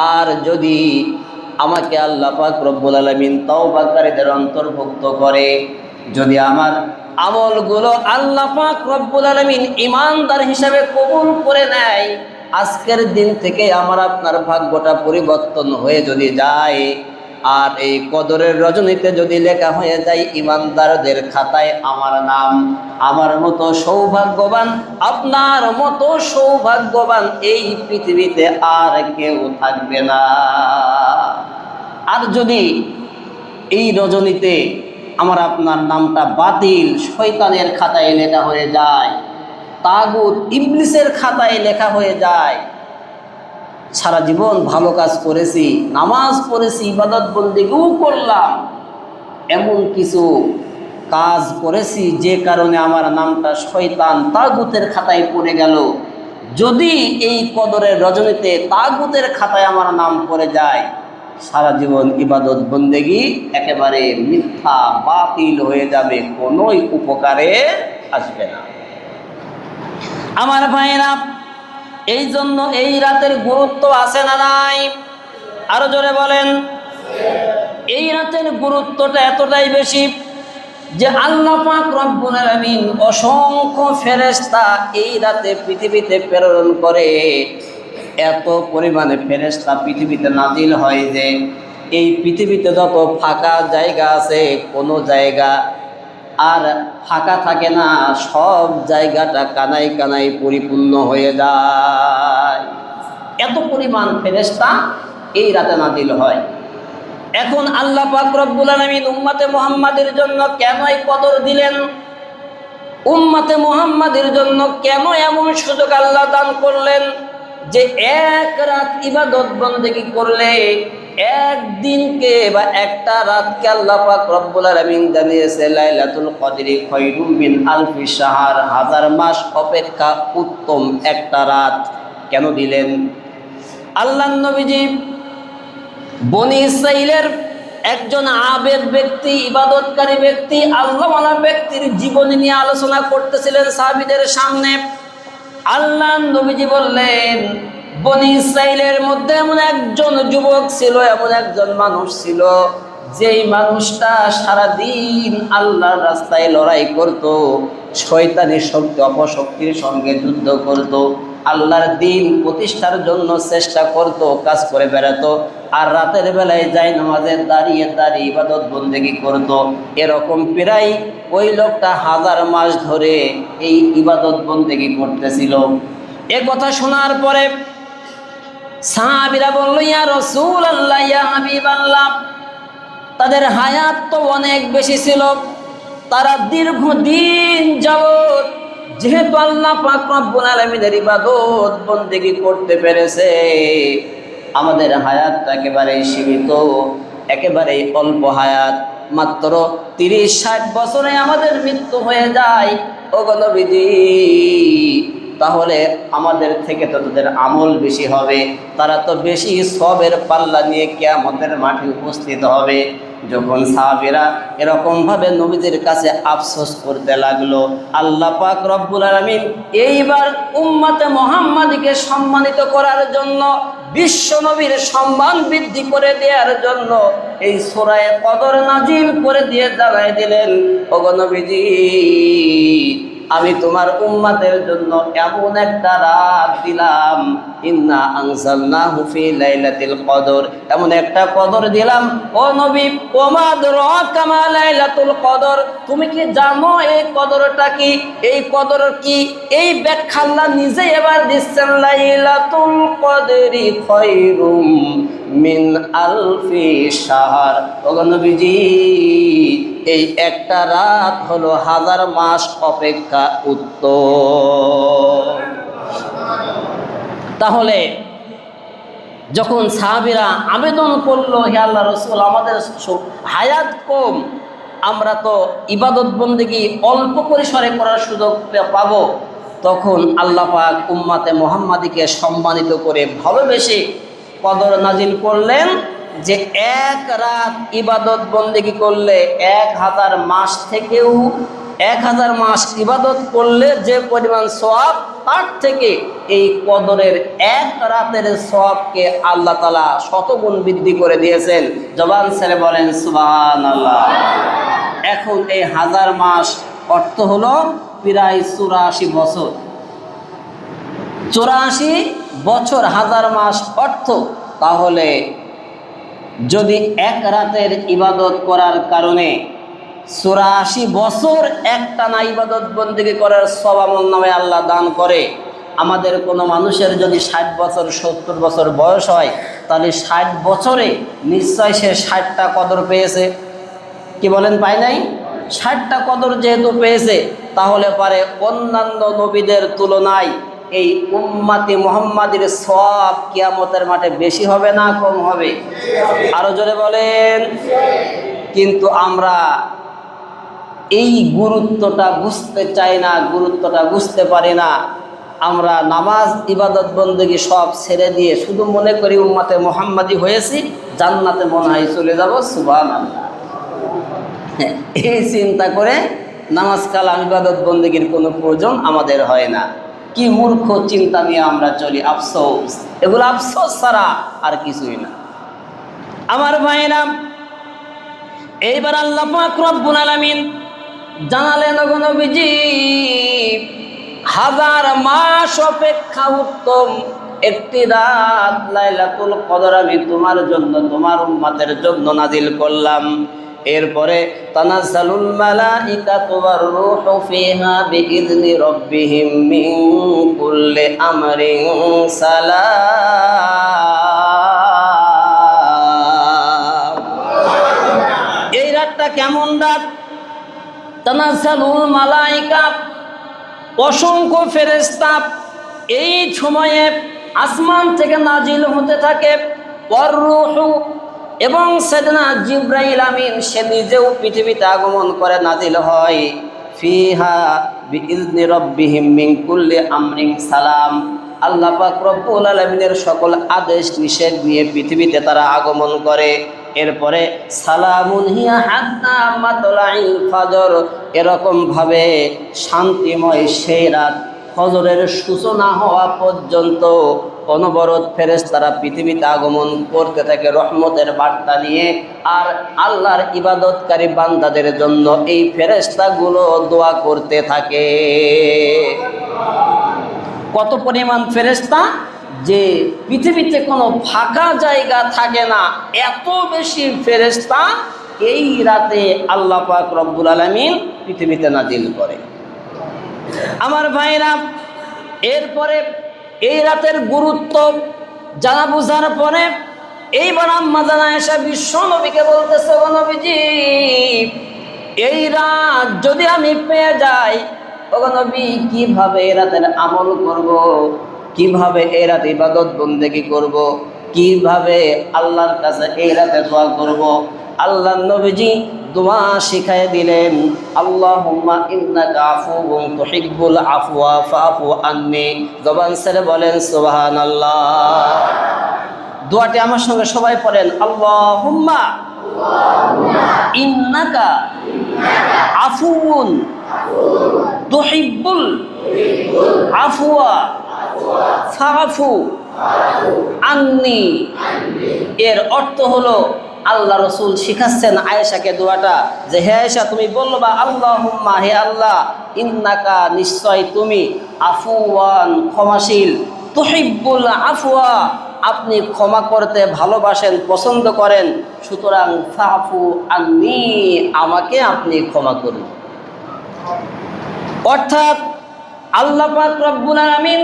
আর যদি আমাকে আল্লাহ পাক রব্বুল আলামিন তওবাকারীদের অন্তর্ভুক্ত করে, যদি আমার আমলগুলো আল্লাহ পাক রব্বুল আলামিন ঈমানদার হিসেবে কবুল করে নেয়, আজকের দিন থেকে আমার আপনার ভাগ্যটা পরিবর্তন হয়ে যদি যায়, আর এই কদরের রজনীতে যদি লেখা হয়ে যায় ঈমানদারদের খাতায় আমার নাম, আমার মতো সৌভাগ্যবান, আপনার মতো সৌভাগ্যবান এই পৃথিবীতে আর কেউ থাকবে না। আর যদি এই রজনীতে আমার আপনার নামটা বাতিল শয়তানের খাতায় লেখা হয়ে যায়, তাগুত ইবলিসের খাতায় লেখা হয়ে যায়, সারা জীবন ভালো কাজ করেছি, নামাজ পড়েছি, ইবাদত বন্দেগীও করলাম, এমন কিছু কাজ করেছি যে কারণে আমার নামটা শয়তান তাগুতের খাতায় পড়ে গেল, যদি এই কদরের রজনীতে তাগুতের খাতায় আমার নাম পড়ে যায়, সারা জীবন ইবাদত বন্দেগী একেবারে মিথ্যা বাতিল হয়ে যাবে, কোনোই উপকারে আসবে না। আমার ভাইরা, এই জন্য এই রাতের গুরুত্ব আছে না নাই? আরো জোরে বলেন। এই রাতের গুরুত্বটা এতটাই বেশি যে আল্লাহ পাক রব্বুল আলামিন অসংখ্য ফেরেশতা এই রাতে পৃথিবীতে প্রেরণ করে। এত পরিমাণে ফেরেশতা পৃথিবীতে নাজিল হয় যে এই পৃথিবীতে যত ফাঁকা জায়গা আছে, কোনো জায়গা আর ফাঁকা থাকে না, সব জায়গাটা কানায় কানায় পরিপূর্ণ হয়ে যায়। এত পরিমাণ ফেরেশতা এই রাতে নাজিল হয়। এখন আল্লাহ পাক রব্বুল আলামিন উম্মতে মুহাম্মাদের জন্য কেন এই কদর দিলেন? উম্মতে মুহাম্মাদের জন্য কেন এমন সুযোগ আল্লাহ দান করলেন যে এক রাত ইবাদত বন্দেগী করলে, একদিনকে বা একটা রাতকে আল্লাহ পাক রব্বুল আলামিন জানিয়েছে লাইলাতুল কদরি খায়রুম মিন আলফি শাহর, 1000 মাস অপেক্ষা উত্তম একটা রাত। কেন দিলেন? আল্লাহর নবীজি বনি ইসরাইলের একজন আবেদ ব্যক্তি, ইবাদতকারী ব্যক্তি, আল্লাহওয়ালা ব্যক্তির জীবনী নিয়ে আলোচনা করতেছিলেন সাহাবীদের সামনে। আল্লাহর নবীজি বললেন, বনি ইসরাইলের মধ্যে এমন একজন যুবক ছিল, এমন একজন মানুষ ছিল, যেই মানুষটা সারাদিন আল্লাহর রাস্তায় লড়াই করত, শয়তানি শক্তি অপশক্তির সঙ্গে যুদ্ধ করত, আল্লাহর দ্বীন প্রতিষ্ঠার জন্য চেষ্টা করত, কাজ করে বেড়াতো, আর রাতের বেলায় যাই নামাজে দাঁড়িয়ে দাঁড়িয়ে ইবাদত বন্দেগী করত। এরকম প্রায় ওই লোকটা 1000 মাস ধরে এই ইবাদত বন্দেগী করতেছিল। এ কথা শোনার পরে সাহাবীরা বলল, ইয়া রাসূলুল্লাহ, ইয়া হাবিবাল্লাহ, তাদের হায়াত তো অনেক বেশি ছিল, তারা দীর্ঘদিন যাবত যেহেতু আল্লাহ পাক রব্বুল আলামিনের ইবাদত বন্দেগী করতে পেরেছে, আমাদের হায়াতটা একেবারেই সীমিত, একেবারেই অল্প হায়াত, মাত্র 30-60 বছরে আমাদের মৃত্যু হয়ে যায়। ওগো নবীজি, তাহলে আমাদের থেকে তো তাদের আমল বেশি হবে, তারা তো বেশি সবের পাল্লা নিয়ে কিয়ামতের মাঠে উপস্থিত হবে। যখন সাহাবীরা এরকমভাবে নবীজির কাছে আফসোস করতে লাগলো, আল্লাহ পাক রব্বুল আলামিন এইবার উম্মতে মুহাম্মাদীকে সম্মানিত করার জন্য, বিশ্ব নবীর সম্মান বৃদ্ধি করে দেওয়ার জন্য এই সূরা কদর নাজিল করে দিয়ে জানাই দিলেন, ওগো নবীজি, আমি তোমার উম্মতের জন্য এমন একটা রাত দিলাম, ইন্না আনজালনাহু ফি লাইলাতিল কদর, এমন একটা কদর দিলাম। ও নবী, ওমা আদরাকা মা লাইলাতুল কদর, তুমি কি জানো এই কদরটা কি? এই কদর কি? এই ব্যাখ্যা আল্লাহ নিজে এবার দিচ্ছেন, লাইলাতুল কদরি খায়রুম মিন আলফি শাহর। ওগো নবীজি, এই একটা রাত হলো 1000 মাস অপেক্ষা উত্তম। তাহলে যখন সাহাবীরা আবেদন করলো, হে আল্লাহ রাসূল, আমাদের হায়াত কম, আমরা তো ইবাদত বন্দেগী অল্প পরিসরে করার সুযোগ পাবো, তখন আল্লাহ পাক উম্মতে মুহাম্মাদীকে সম্মানিত করে ভালোবেসে কদর নাজিল করলেন যে এক রাত ইবাদত বন্দেগী করলে 1000 মাস থেকেও 1000 মাস ইবাদত করলে যে পরিমাণ সওয়াব, তার থেকে এই কদরের এক রাতের সওয়াবকে আল্লাহ তাআলা শতগুণ বৃদ্ধি করে দিয়েছেন। জবান ছেড়ে বলেন সুবহানাল্লাহ। এখন এই 1000 মাস অর্থ হলো প্রায় 84 বছর। 84 বছর 1000 মাস অর্থ, তাহলে যদি এক রাতের ইবাদত করার কারণে 84 বছর একটানা ইবাদত বন্দেগী করার সওয়াব আমলনামায় আল্লাহ দান করে, আমাদের কোনো মানুষের যদি 60 বছর 70 বছর বয়স হয়, তাহলে 60 বছরে নিশ্চয় সে 60টা কদর পেয়েছে। কি বলেন, পায় নাই? 60টা কদর যেহেতু পেয়েছে, তাহলে পারে অন্যান্য নবীদের তুলনায় এই উম্মতি মুহাম্মাদের সওয়াব কিয়ামতের মাঠে বেশি হবে না কম হবে? আরো জোরে বলেন। কিন্তু আমরা এই গুরুত্বটা বুঝতে চাই না, গুরুত্বটা বুঝতে পারি না। আমরা নামাজ ইবাদত বন্দেগী সব ছেড়ে দিয়ে শুধু মনে করি উম্মতে মুহাম্মাদি হয়েছি, জান্নাতে মনে হয় চলে যাব। সুবহানাল্লাহ। এই চিন্তা করে নামাজ কালাম ইবাদত বন্দেগীর কোনো প্রয়োজন আমাদের হয় না। কি মূর্খ চিন্তা নিয়ে আমরা চলি, আফসোস। এগুলো আফসোস ছাড়া আর কিছুই না। আমার ভাইরা, এইবার আল্লাহ পাক রব্বুল আলামিন জানালেন, ওগো নবীজি, 1000 মাস অপেক্ষা উত্তম একটি রাত লাইলাতুল কদর আমি তোমার জন্য, তোমার উম্মতের জন্য নাজিল করলাম। এরপরে তানাজ্জালুল মালাইকাতু ওয়ার রূহু ফিহা বিইذনি রাব্বিহিম মিন কুল্লি আমরিন সালাম। এই রাতটা কেমন রাত? তানাজ্জালুল মালাইকা, অসংখ্য ফেরেশতা এই সময়ে আসমান থেকে নাজিল হতে থাকে। ওয়ার রূহু, এবং সাইয়েদনা জিবরাইল আমিন সে নিজেও পৃথিবীতে আগমন করে নাজিল হয়। ফিহা বিইذনি রাব্বিহিম মিন কুল্লি আমরিন সালাম। আল্লাহ পাক রব্বুল আলামিনের সকল আদেশ নিষেধ নিয়ে পৃথিবীতে তারা আগমন করে। এরপরে সালামুন হিয়া হাত্তা মাতলাইল ফজর, এরকম ভাবে শান্তিময় সেই রাত ফজরের সূচনা হওয়া পর্যন্ত অনবরত ফেরেশতারা পৃথিবীতে আগমন করতে থাকে রহমতের বার্তা নিয়ে। আর আল্লাহর ইবাদতকারী বান্দাদের জন্য এই ফেরেশতাগুলো দোয়া করতে থাকে। কত পরিমাণ ফেরেশতা যে পৃথিবীতে কোনো ফাঁকা জায়গা থাকে না, এত বেশি ফেরেশতা এই রাতে আল্লাহ পাক রব্বুল আলামিন পৃথিবীতে নাজিল করে। আমার ভাইরা, এরপরে এই রাতের গুরুত্ব জানা বুঝার পরে এইবার আম্মা জান আয়েশা বিশ্ব নবীকে বলতেছে, ও নবীজি, এই রাত যদি আমি পেয়ে যাই, ও নবী, কিভাবে এই রাতের আমল করব, কিভাবে এই রাতে ইবাদত বন্দেগী করব, কিভাবে আল্লাহর কাছে এই রাতে দোয়া করব। আল্লাহর নবীজি দোয়া শিখায় দিলেন, আল্লাহুম্মা ইন্নাকা আফুউন তুহিব্বুল আফওয়া ফাফু আন্নি। জবান ছেড়ে বলেন সুবহানাল্লাহ। দোয়াটি আমার সঙ্গে সবাই পড়েন, আল্লাহুম্মা ইন্নাকা আফুউন তুহিব্বুল আফওয়া ফাফু আন্নি। এর অর্থ হলো, আল্লাহ রসুল শিখাচ্ছেন আয়েশাকে দোয়াটা, যে হে আয়েশা, তুমি বলবা, আল্লাহুম্মা, হে আল্লাহ, ইন্নাকা, নিশ্চয় তুমি, আফুয়ান, ক্ষমাশীল, তুহিব্বুল আফওয়া, আপনি ক্ষমা করতে ভালোবাসেন, পছন্দ করেন, সুতরাং ফাফু আন্নি, আমাকে আপনি ক্ষমা করুন। অর্থাৎ আল্লাহ পাক রব্বুল আলামিন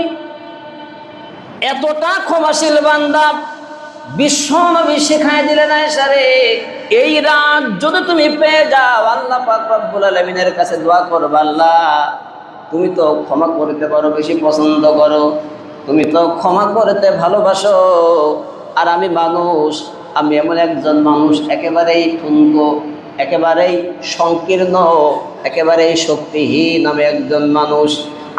এতটা ক্ষমাশীল বান্দা, বিশ্ব নবী শিখায় দিলেন, আয়েশা রে, এই রাত যদি তুমি পেয়ে যাও, আল্লাহ পাক রব্বুল আলামিনের কাছে দোয়া করবা, আল্লাহ, তুমি তো ক্ষমা করতে পারো, বেশি পছন্দ করো, তুমি তো ক্ষমা করতে ভালোবাসো, আর আমি মানুষ, আমি এমন একজন মানুষ, একেবারেই ঠুনক, একেবারেই সংকীর্ণ, একেবারেই শক্তিহীন, আমি একজন মানুষ,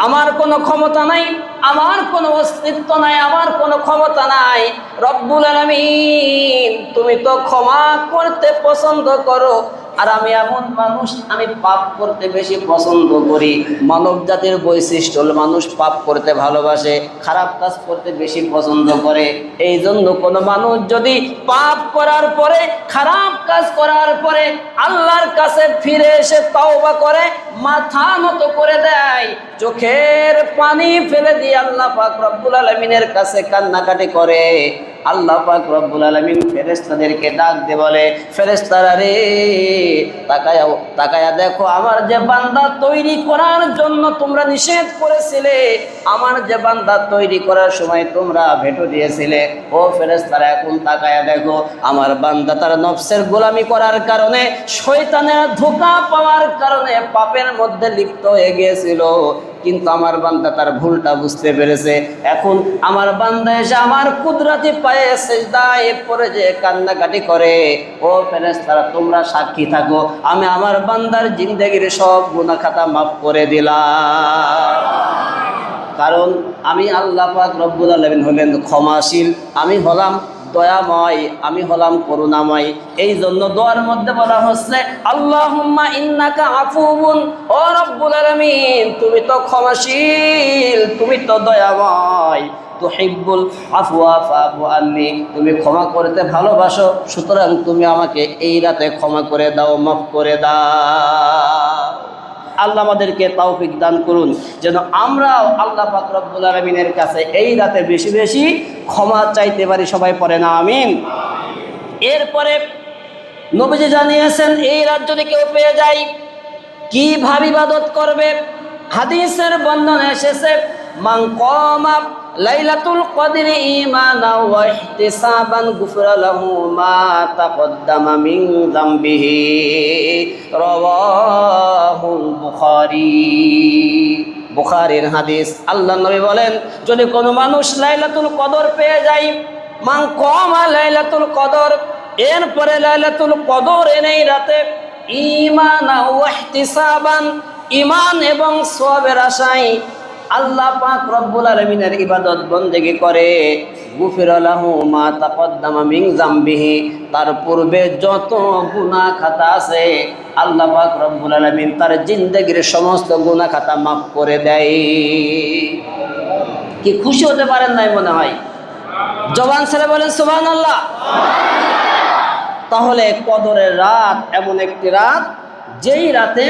আমার কোনো ক্ষমতা নাই, আমার কোনো অস্তিত্ব নাই, আমার কোনো ক্ষমতা নাই। রব্বুল আলামিন, তুমি তো ক্ষমা করতে পছন্দ করো, আর আমি এমন মানুষ, আমি পাপ করতে বেশি পছন্দ করি। মানব জাতির বৈশিষ্ট্য হলো মানুষ পাপ করতে ভালোবাসে, খারাপ কাজ করতে বেশি পছন্দ করে। এই জন্য কোনো মানুষ যদি পাপ করার পরে, খারাপ কাজ করার পরে আল্লাহর কাছে ফিরে এসে তওবা করে, মাথা নত করে দেয়, চোখের পানি ফেলে দিয়ে আল্লাহ পাক রব্বুল আলামিনের কাছে কান্নাকাটি করে, আল্লাহ পাক রব্বুল আলামিন ফেরেশতাদেরকে ডাক দিয়ে বলে, ফেরেশতারা রে, তাকায়া দেখো, আমার যে বান্দা তৈরি করার জন্য তোমরা নিষেধ করেছিলে, আমার যে বান্দা তৈরি করার সময় তোমরা ভেটো দিয়েছিলে, ও ফেরেশতারা এখন তাকায়া দেখো, আমার বান্দা তার নফসের গোলামি করার কারণে, শয়তানের ধোঁকা পাওয়ার কারণে পাপের মধ্যে লিপ্ত হয়ে গিয়েছিল, কিন্তু আমার বান্দা তার ভুলটা বুঝতে পেরেছে। এখন আমার বান্দা এসে আমার কুদরতি পায়ে সিজদায় পড়ে যে কান্নাকাটি করে, ও ফেরেশতারা তোমরা সাক্ষী থাকো, আমি আমার বান্দার জিন্দেগির সব গুনাহ খাতা মাফ করে দিলাম। কারণ আমি আল্লাহ পাক রব্বুল আলামিন হলেন ক্ষমাশীল, আমি হলাম দয়াময়, আমি হলাম করুণাময়। এই জন্য দোয়ার মধ্যে বলা হচ্ছে, আল্লাহুম্মা ইন্নাকা আফুউন, ও রব্বুল আলামিন তুমি তো ক্ষমাশীল, তুমি তো দয়াময়, তুহিব্বুল আফওয়া ফাফু আন্নি, তুমি ক্ষমা করতে ভালোবাসো, সুতরাং তুমি আমাকে এই রাতে ক্ষমা করে দাও, মাফ করে দাও। আল্লাহ আমাদেরকে তৌফিক দান করুন যেন আমরাও আল্লাহ পাক রব্বুল আলামিনের কাছে এই রাতে বেশি বেশি ক্ষমা চাইতে পারি। সবাই পড়ে না আমিন। এরপরে নবীজি জানিয়েছেন এই রাত যদি কেউ পেয়ে যায় কিভাবে ইবাদত করবে। হাদিসের বর্ণনা এসেছে, মান কামা লাইলাতুল কদরি ঈমানাও ওয়া ইহতিসাবান গুফিরা লাহু মা তাকদ্দামা মিন যামবিহি, রাওয়াহুল বুখারী। বুখারীর হাদিস। আল্লাহর নবী বলেন, যদি কোনো মানুষ লাইলাতুল কদর পেয়ে যায়, মান কামা লাইলাতুল কদর, এরপরে লাইলাতুল কদর এই রাতে ঈমানাও ওয়া ইহতিসাবান, ঈমান এবং সওয়াবের আশায় আল্লাহ পাক রব্বুল আলামিনের ইবাদত বন্দেগি করে, গুফিরা লাহু মা তাকদ্দামা মিন যামবিহি, তার পূর্বে যত গুনাহ খাতা আছে আল্লাহ পাক রব্বুল আলামিন তার জিন্দেগির সমস্ত গুনাহ খাতা মাফ করে দেয়। কি খুশি হতে পারেন নাই মনে হয়? জবান ছেড়ে বলেন সুবহানাল্লাহ। তাহলে কদরের রাত এমন একটি রাত, যেই রাতে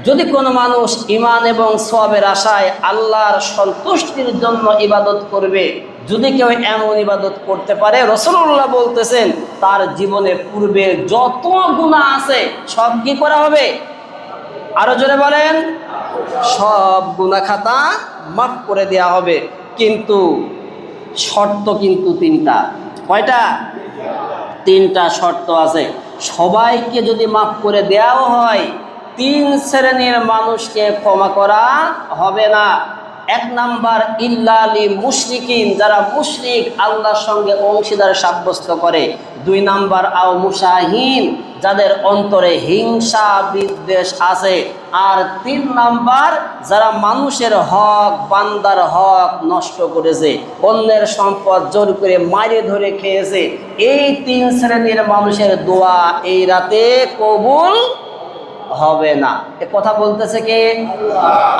যদি কোনো মানুষ ঈমান এবং সওয়াবের আশায় আল্লাহর সন্তুষ্টির জন্য ইবাদত করবে, যদি কেউ এমন ইবাদত করতে পারে, রাসূলুল্লাহ বলতেছেন তার জীবনে পূর্বে যত গুনাহ আছে সব কি করা হবে? আরো জোরে বলেন, সব গুনাহ খাতা মাফ করে দেওয়া হবে। কিন্তু শর্ত কিন্তু তিনটা। কয়টা? তিনটা শর্ত আছে। সবাইকে যদি মাফ করে দেওয়াও হয়, তিন শ্রেণীর মানুষকে ক্ষমা করা হবে না। এক নাম্বার, ইল্লালি মুশরিকিন, যারা মুশরিক, আল্লাহর সঙ্গে অংশীদার সাব্যস্ত করে। দুই নাম্বার, আও মুশাহিন, যাদের অন্তরে হিংসা বিদ্বেষ আছে। আর তিন নাম্বার, যারা মানুষের হক, বান্দার হক নষ্ট করেছে, অন্যের সম্পদ জোর করে মারে ধরে খেয়েছে। এই তিন শ্রেণীর মানুষের দোয়া এই রাতে কবুল হবে না। এ কথা বলতেছে কে?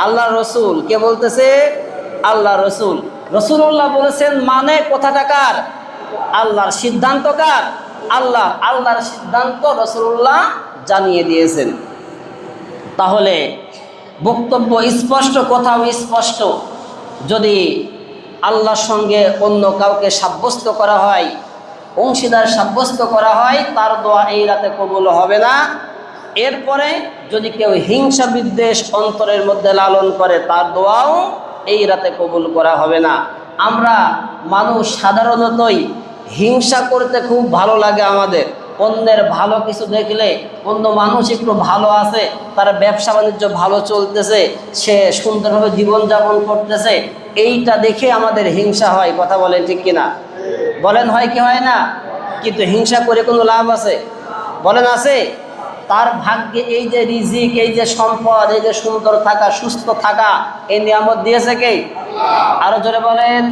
আল্লাহ রসুল। কে বলতেছে? আল্লাহ রসুল। রাসূলুল্লাহ বলেছেন, মানে কথাটা কার? আল্লাহর। সিদ্ধান্ত কার? আল্লাহ। আল্লাহর সিদ্ধান্ত রাসূলুল্লাহ জানিয়ে দিয়েছেন। তাহলে বক্তব্য স্পষ্ট, কথাও স্পষ্ট। যদি আল্লাহর সঙ্গে অন্য কাউকে সাব্যস্ত করা হয়, অংশীদার সাব্যস্ত করা হয়, তার দোয়া এই রাতে কবুল হবে না। এরপরে যদি কেউ হিংসা বিদ্বেষ অন্তরের মধ্যে লালন করে, তার দোয়াও এই রাতে কবুল করা হবে না। আমরা মানুষ সাধারণতই হিংসা করতে খুব ভালো লাগে আমাদের। অন্যের ভালো কিছু দেখলে, অন্য মানুষ একটু ভালো আছে, তার ব্যবসা বাণিজ্য ভালো চলতেছে, সে সুন্দরভাবে জীবনযাপন করতেছে, এইটা দেখে আমাদের হিংসা হয়। কথা বলেন ঠিক কিনা? বলেন হয় কি হয় না? কিন্তু হিংসা করে কোনো লাভ আছে? বলেন আছে? তার ভাগ্যে এই যে রিজিক, এই যে সম্পদ, এই যে সুন্দর থাকা, সুস্থ থাকা, এই নিয়ামত দিয়েছে কে? আরো জোরে বলেন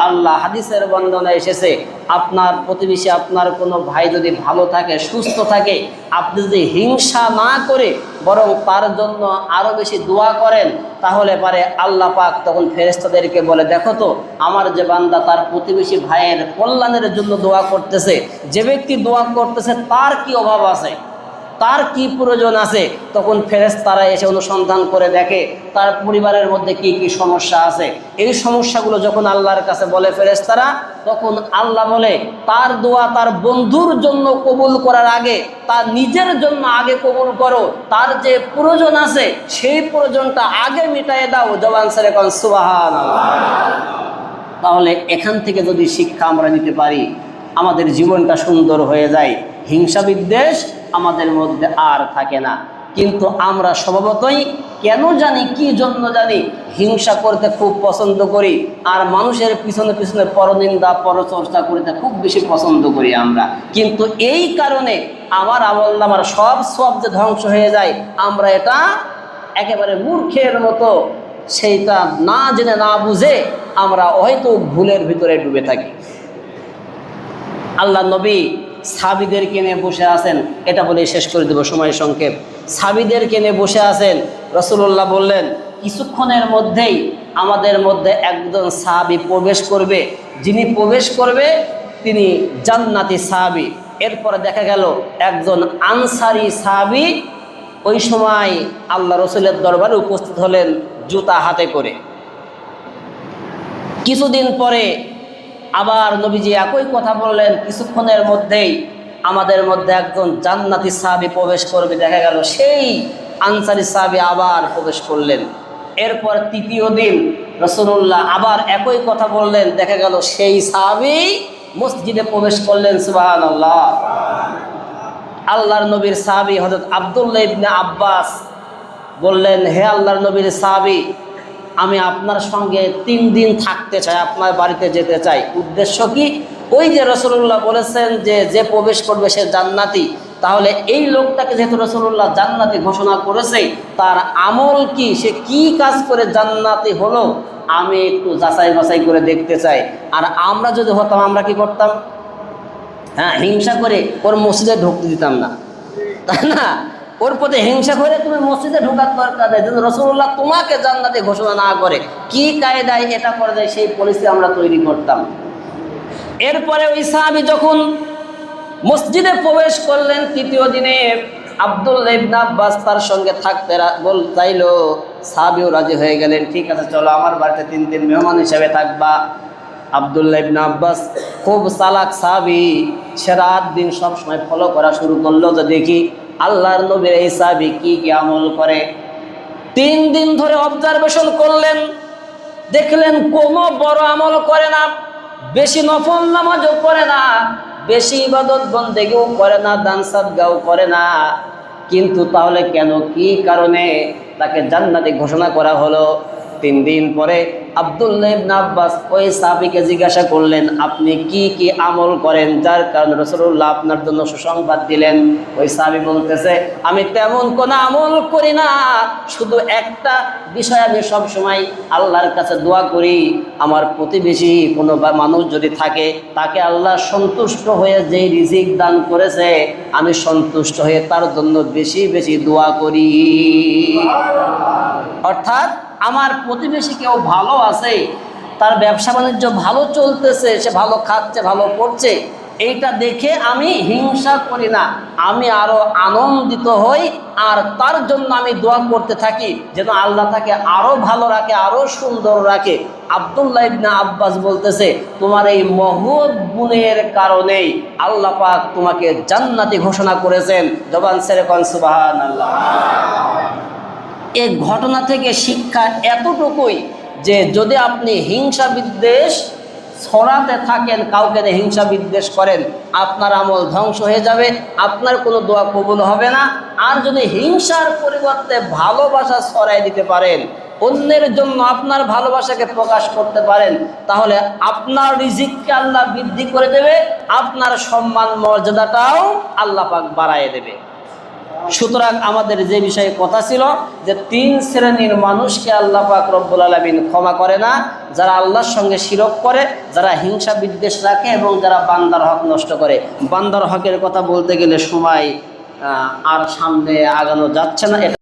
আল্লাহ। হাদিসের বর্ণনা এসেছে, আপনার প্রতিবেশী, আপনার কোনো ভাই যদি ভালো থাকে, সুস্থ থাকে, আপনি যদি হিংসা না করে বরং তার জন্য আরো বেশি দোয়া করেন, তাহলে পারে আল্লাহ পাক তখন ফেরেশতাদেরকে বলে, দেখো তো আমার যে বান্দা তার প্রতিবেশী ভাইয়ের কল্যাণের জন্য দোয়া করতেছে, যে ব্যক্তি দোয়া করতেছে তার কি অভাব আছে, তার কি প্রয়োজন আছে। তখন ফেরেশতারা এসে অনুসন্ধান করে দেখে তার পরিবারের মধ্যে কি কি সমস্যা আছে। এই সমস্যাগুলো যখন আল্লাহর কাছে বলে ফেরেশতারা, তখন আল্লাহ বলে তার দোয়া তার বন্ধুর জন্য কবুল করার আগে তার নিজের জন্য আগে কবুল করো, তার যে প্রয়োজন আছে সেই প্রয়োজনটা আগে মিটায়ে দাও। জবান ছেড়ে কোন সুবহানাল্লাহ। তাহলে এখান থেকে যদি শিক্ষা আমরা নিতে পারি, আমাদের জীবনটা সুন্দর হয়ে যায়, হিংসা বিদ্বেষ আমাদের মধ্যে আর থাকে না। কিন্তু আমরা স্বভাবতই কেন জানি, কি জন্য জানি, হিংসা করতে খুব পছন্দ করি, আর মানুষের পিছনে পিছনে পরনিন্দা পরচর্চা করতে খুব বেশি পছন্দ করি আমরা। কিন্তু এই কারণে আমার আমলনামার সব সব যে ধ্বংস হয়ে যায়, আমরা এটা একেবারে মূর্খের মতো সেইটা না জেনে না বুঝে আমরা হয়তো ভুলের ভিতরে ডুবে থাকি। আল্লাহ নবী সাহাবীদেরকে নিয়ে বসে আছেন, এটা বলে শেষ করে দেব, সময় সংক্ষেপ। সাহাবীদেরকে নিয়ে বসে আছেন, রাসূলুল্লাহ বললেন কিছুক্ষণের মধ্যেই আমাদের মধ্যে একজন সাহাবী প্রবেশ করবে, যিনি প্রবেশ করবে তিনি জান্নাতি সাহাবী। এরপরে দেখা গেল একজন আনসারি সাহাবী ওই সময় আল্লাহ রসুলের দরবারে উপস্থিত হলেন জুতা হাতে করে। কিছুদিন পরে আবার নবীজি একই কথা বললেন, কিছুক্ষণের মধ্যেই আমাদের মধ্যে একজন জান্নাতি সাহাবী প্রবেশ করবে। দেখা গেল সেই আনসারী সাহাবী আবার প্রবেশ করলেন। এরপর তৃতীয় দিন রাসূলুল্লাহ আবার একই কথা বললেন, দেখা গেল সেই সাহাবী মসজিদে প্রবেশ করলেন। সুবহানাল্লাহ। আল্লাহর নবীর সাহাবী হযরত আব্দুল্লাহ ইবনে আব্বাস বললেন, হে আল্লাহর নবীর সাহাবী, আমি আপনার সঙ্গে 3 দিন থাকতে চাই, আপনার বাড়িতে যেতে চাই। উদ্দেশ্য কি? ওই যে রাসূলুল্লাহ বলেছেন যে যে প্রবেশ করবে সে জান্নাতি, তাহলে এই লোকটাকে যেহেতু রাসূলুল্লাহ জান্নাতি ঘোষণা করেছে, তার আমল কি, সে কি কাজ করে জান্নাতি হলো, আমি একটু যাচাই বাছাই করে দেখতে চাই। আর আমরা যদি হতাম, আমরা কি করতাম? হ্যাঁ, হিংসা করে ওর মসজিদে ঢুকতে দিতাম না, তাই না? ওর প্রতি হিংসা করে তুমি মসজিদে ঢোকার দরকার নেই, যদি রাসূলুল্লাহ তোমাকে জান্নাতে ঘোষণা না করে কি কায়দায় এটা করে যায়, সেই পলিসি আমরা তৈরি করতাম। এরপরে ওই সাহাবী যখন মসজিদে প্রবেশ করলেন তৃতীয় দিনে, আব্দুল্লাহ ইবনে আব্বাস তার সঙ্গে থাকতে চাইলো, সাহাবীও রাজি হয়ে গেলেন, ঠিক আছে চলো আমার বাড়িতে 3 দিন মেহমান হিসেবে থাকবা। আব্দুল্লাহ ইবনে আব্বাস খুব চালাক সাহাবী, সে রাত দিন সবসময় ফলো করা শুরু করলো, যে দেখি আল্লাহর নবীর এই সাহাবী কি কি আমল করে। 3 দিন ধরে অবজারভেশন করলেন, দেখলেন কোনো বড় আমল করে না, বেশি নফল নামাজও করে না, বেশি ইবাদত বন্দেগিও করে না, দান সাদগাও করে না। কিন্তু তাহলে কেন, কি কারণে তাকে জান্নাতি ঘোষণা করা হলো? 3 দিন পরে আব্দুল্লাহ ইবনে আব্বাস ওই সাহাবীকে জিজ্ঞাসা করলেন, আপনি কি কি আমল করেন যার কারণে রাসূলুল্লাহ আপনার জন্য সুসংবাদ দিলেন? ওই সাহাবী বলতেছে, আমি তেমন কোনো আমল করি না, শুধু একটা বিষয় আমি সব সময় আল্লাহর কাছে দোয়া করি, আমার প্রতিবেশী কোনো মানুষ যদি থাকে তাকে আল্লাহ সন্তুষ্ট হয়ে যেই রিজিক দান করেছে আমি সন্তুষ্ট হয়ে তার জন্য বেশি বেশি দোয়া করি। অর্থাৎ আমার প্রতিবেশী কেউ ভালো আছে, তার ব্যবসা বাণিজ্য ভালো চলতেছে, সে ভালো খাচ্ছে, ভালো পড়ছে, এইটা দেখে আমি হিংসা করি না, আমি আরো আনন্দিত হই, আর তার জন্য আমি দোয়া করতে থাকি যেন আল্লাহ তাকে আরো ভালো রাখে, আরো সুন্দর রাখে। আব্দুল্লাহ ইবনে আব্বাস বলতেছে, তোমার এই মহৎ গুণের কারণেই আল্লাহ পাক তোমাকে জান্নাতি ঘোষণা করেছেন। জবান ছেড়ে কোন সুবহানাল্লাহ। এই ঘটনা থেকে শিক্ষা এতটুকুই যে যদি আপনি হিংসা বিদ্বেষ ছড়াতে থাকেন, কাউকে হিংসা বিদ্বেষ করেন, আপনার আমল ধ্বংস হয়ে যাবে, আপনার কোনো দোয়া কবুল হবে না। আর যদি হিংসার পরিবর্তে ভালোবাসা ছড়াই দিতে পারেন, অন্যের জন্য আপনার ভালোবাসাকে প্রকাশ করতে পারেন, তাহলে আপনার রিজিককে আল্লাহ বৃদ্ধি করে দেবে, আপনার সম্মান মর্যাদাটাও আল্লাহ পাক বাড়ায় দেবে। সুতরাং আমাদের যে বিষয়ে কথা ছিল যে 3 শ্রেণীর মানুষকে আল্লাহ পাক রব্বুল আলামিন ক্ষমা করে না, যারা আল্লাহর সঙ্গে শিরক করে, যারা হিংসা বিদ্বেষ রাখে এবং যারা বান্দার হক নষ্ট করে। বান্দার হকের কথা বলতে গেলে সময় আর সামনে আগানো যাচ্ছে না।